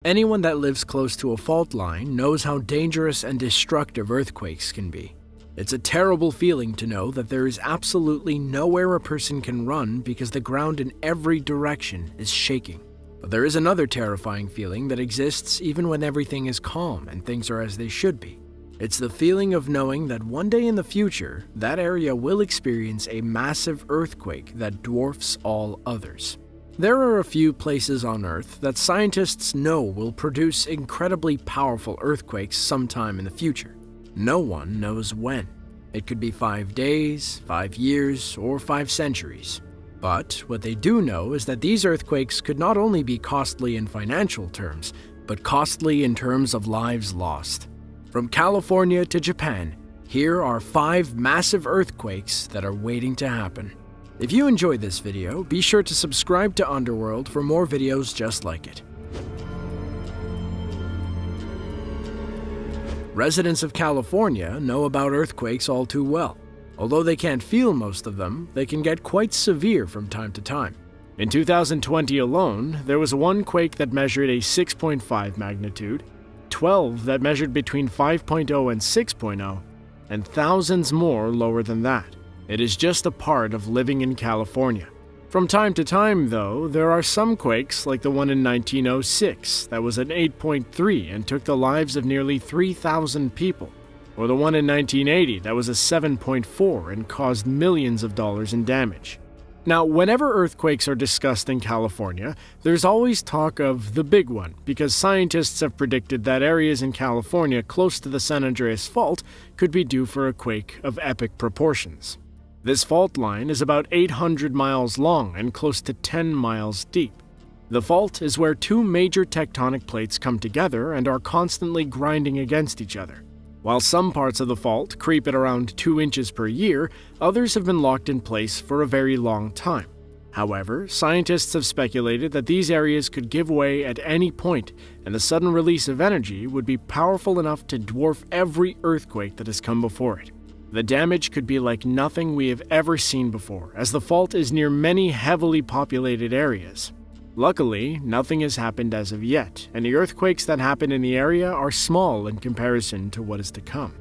Anyone that lives close to a fault line knows how dangerous and destructive earthquakes can be. It's a terrible feeling to know that there is absolutely nowhere a person can run because the ground in every direction is shaking. But there is another terrifying feeling that exists even when everything is calm and things are as they should be. It's the feeling of knowing that one day in the future, that area will experience a massive earthquake that dwarfs all others. There are a few places on Earth that scientists know will produce incredibly powerful earthquakes sometime in the future. No one knows when. It could be 5 days, 5 years, or 5 centuries. But what they do know is that these earthquakes could not only be costly in financial terms, but costly in terms of lives lost. From California to Japan, here are 5 massive earthquakes that are waiting to happen. If you enjoyed this video, be sure to subscribe to Underworld for more videos just like it. Residents of California know about earthquakes all too well. Although they can't feel most of them, they can get quite severe from time to time. In 2020 alone, there was one quake that measured a 6.5 magnitude, 12 that measured between 5.0 and 6.0, and thousands more lower than that. It is just a part of living in California. From time to time, though, there are some quakes, like the one in 1906 that was an 8.3 and took the lives of nearly 3,000 people, or the one in 1980 that was a 7.4 and caused millions of dollars in damage. Now, whenever earthquakes are discussed in California, there's always talk of the big one, because scientists have predicted that areas in California close to the San Andreas Fault could be due for a quake of epic proportions. This fault line is about 800 miles long and close to 10 miles deep. The fault is where 2 major tectonic plates come together and are constantly grinding against each other. While some parts of the fault creep at around 2 inches per year, others have been locked in place for a very long time. However, scientists have speculated that these areas could give way at any point, and the sudden release of energy would be powerful enough to dwarf every earthquake that has come before it. The damage could be like nothing we have ever seen before, as the fault is near many heavily populated areas. Luckily, nothing has happened as of yet, and the earthquakes that happen in the area are small in comparison to what is to come.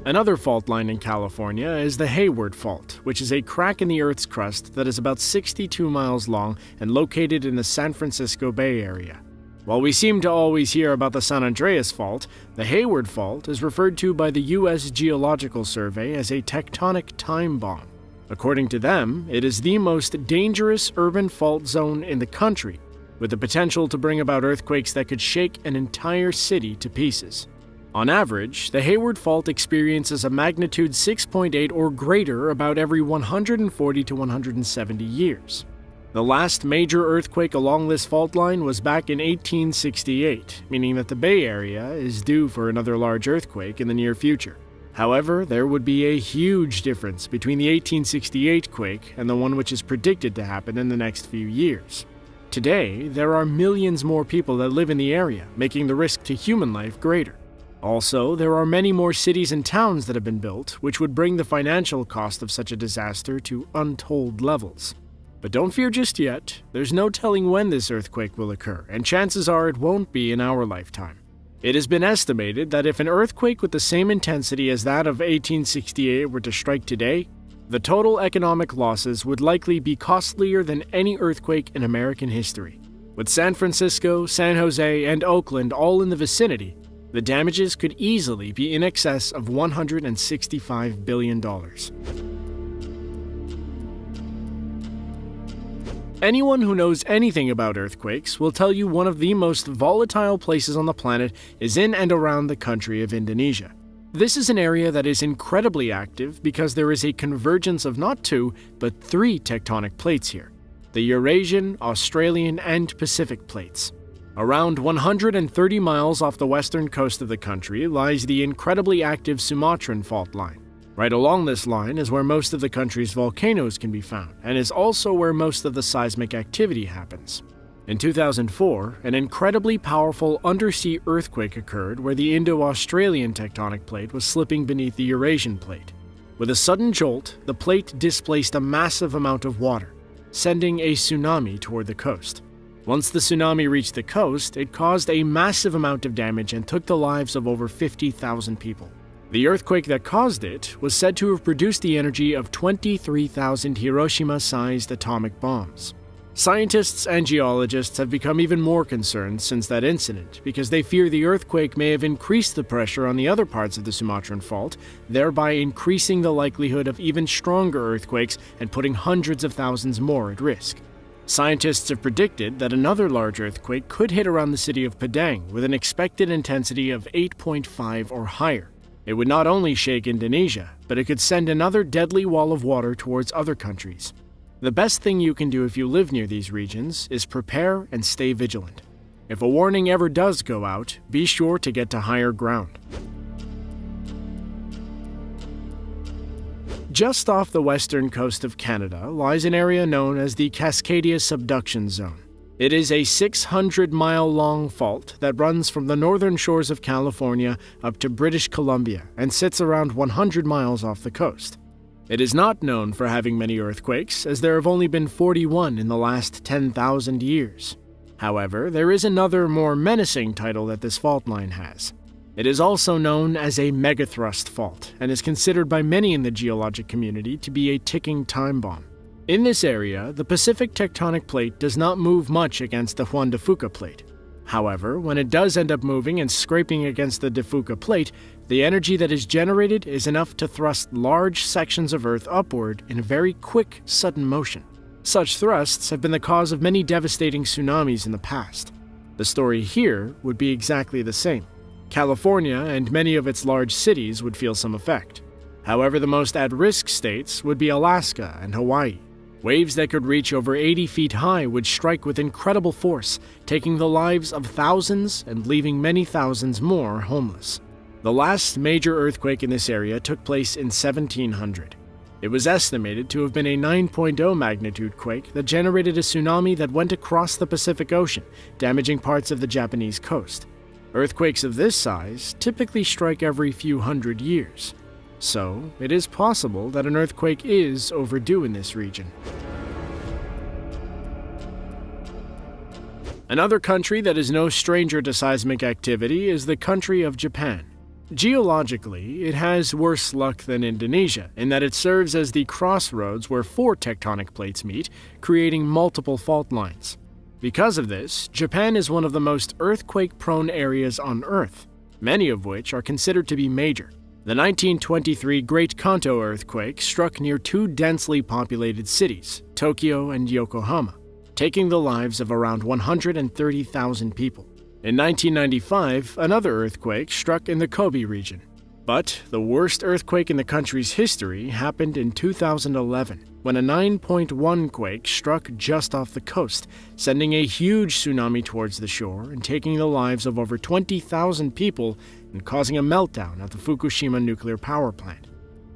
Another fault line in California is the Hayward Fault, which is a crack in the Earth's crust that is about 62 miles long and located in the San Francisco Bay Area. While we seem to always hear about the San Andreas Fault, the Hayward Fault is referred to by the U.S. Geological Survey as a tectonic time bomb. According to them, it is the most dangerous urban fault zone in the country, with the potential to bring about earthquakes that could shake an entire city to pieces. On average, the Hayward Fault experiences a magnitude 6.8 or greater about every 140 to 170 years. The last major earthquake along this fault line was back in 1868, meaning that the Bay Area is due for another large earthquake in the near future. However, there would be a huge difference between the 1868 quake and the one which is predicted to happen in the next few years. Today, there are millions more people that live in the area, making the risk to human life greater. Also, there are many more cities and towns that have been built, which would bring the financial cost of such a disaster to untold levels. But don't fear just yet, there's no telling when this earthquake will occur, and chances are it won't be in our lifetime. It has been estimated that if an earthquake with the same intensity as that of 1868 were to strike today, the total economic losses would likely be costlier than any earthquake in American history. With San Francisco, San Jose, and Oakland all in the vicinity, the damages could easily be in excess of $165 billion. Anyone who knows anything about earthquakes will tell you one of the most volatile places on the planet is in and around the country of Indonesia. This is an area that is incredibly active because there is a convergence of not 2, but 3 tectonic plates here: the Eurasian, Australian, and Pacific plates. Around 130 miles off the western coast of the country lies the incredibly active Sumatran fault line. Right along this line is where most of the country's volcanoes can be found, and is also where most of the seismic activity happens. In 2004, an incredibly powerful undersea earthquake occurred where the Indo-Australian tectonic plate was slipping beneath the Eurasian plate. With a sudden jolt, the plate displaced a massive amount of water. sending a tsunami toward the coast. Once the tsunami reached the coast, it caused a massive amount of damage and took the lives of over 50,000 people. The earthquake that caused it was said to have produced the energy of 23,000 Hiroshima-sized atomic bombs. Scientists and geologists have become even more concerned since that incident because they fear the earthquake may have increased the pressure on the other parts of the Sumatran Fault, thereby increasing the likelihood of even stronger earthquakes and putting hundreds of thousands more at risk. Scientists have predicted that another large earthquake could hit around the city of Padang with an expected intensity of 8.5 or higher. It would not only shake Indonesia, but it could send another deadly wall of water towards other countries. The best thing you can do if you live near these regions is prepare and stay vigilant. If a warning ever does go out, be sure to get to higher ground. Just off the western coast of Canada lies an area known as the Cascadia Subduction Zone. It is a 600-mile-long fault that runs from the northern shores of California up to British Columbia and sits around 100 miles off the coast. It is not known for having many earthquakes, as there have only been 41 in the last 10,000 years. However, there is another, more menacing title that this fault line has. It is also known as a megathrust fault and is considered by many in the geologic community to be a ticking time bomb. In this area, the Pacific tectonic plate does not move much against the Juan de Fuca plate. However, when it does end up moving and scraping against the de Fuca plate, the energy that is generated is enough to thrust large sections of Earth upward in a very quick, sudden motion. Such thrusts have been the cause of many devastating tsunamis in the past. The story here would be exactly the same. California and many of its large cities would feel some effect. However, the most at-risk states would be Alaska and Hawaii. Waves that could reach over 80 feet high would strike with incredible force, taking the lives of thousands and leaving many thousands more homeless. The last major earthquake in this area took place in 1700. It was estimated to have been a 9.0 magnitude quake that generated a tsunami that went across the Pacific Ocean, damaging parts of the Japanese coast. Earthquakes of this size typically strike every few hundred years. So, it is possible that an earthquake is overdue in this region. Another country that is no stranger to seismic activity is the country of Japan. Geologically, it has worse luck than Indonesia in that it serves as the crossroads where four tectonic plates meet, creating multiple fault lines. Because of this, Japan is one of the most earthquake-prone areas on Earth, many of which are considered to be major. The 1923 Great Kanto earthquake struck near two densely populated cities, Tokyo and Yokohama, taking the lives of around 130,000 people. In 1995, another earthquake struck in the Kobe region. But the worst earthquake in the country's history happened in 2011, when a 9.1 quake struck just off the coast, sending a huge tsunami towards the shore and taking the lives of over 20,000 people and causing a meltdown at the Fukushima nuclear power plant.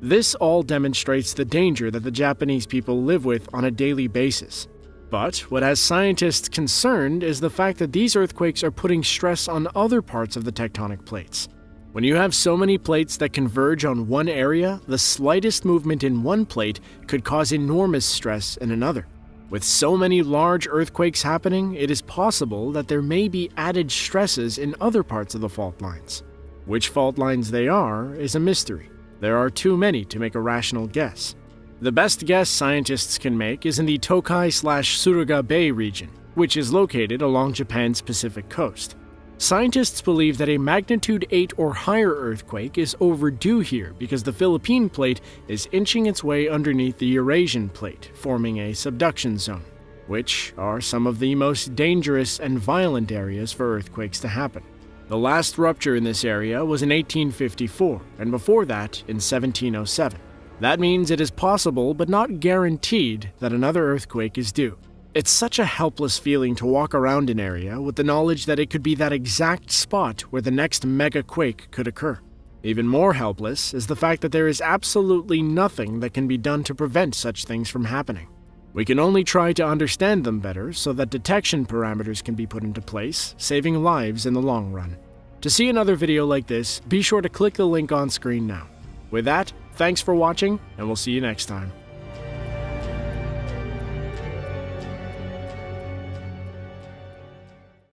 This all demonstrates the danger that the Japanese people live with on a daily basis. But what has scientists concerned is the fact that these earthquakes are putting stress on other parts of the tectonic plates. When you have so many plates that converge on one area, the slightest movement in one plate could cause enormous stress in another. With so many large earthquakes happening, it is possible that there may be added stresses in other parts of the fault lines. Which fault lines they are is a mystery. There are too many to make a rational guess. The best guess scientists can make is in the Tokai/Suruga Bay region, which is located along Japan's Pacific coast. Scientists believe that a magnitude 8 or higher earthquake is overdue here because the Philippine plate is inching its way underneath the Eurasian plate, forming a subduction zone, which are some of the most dangerous and violent areas for earthquakes to happen. The last rupture in this area was in 1854, and before that in 1707. That means it is possible, but not guaranteed, that another earthquake is due. It's such a helpless feeling to walk around an area with the knowledge that it could be that exact spot where the next mega quake could occur. Even more helpless is the fact that there is absolutely nothing that can be done to prevent such things from happening. We can only try to understand them better so that detection parameters can be put into place, saving lives in the long run. To see another video like this, be sure to click the link on screen now. With that, thanks for watching, and we'll see you next time.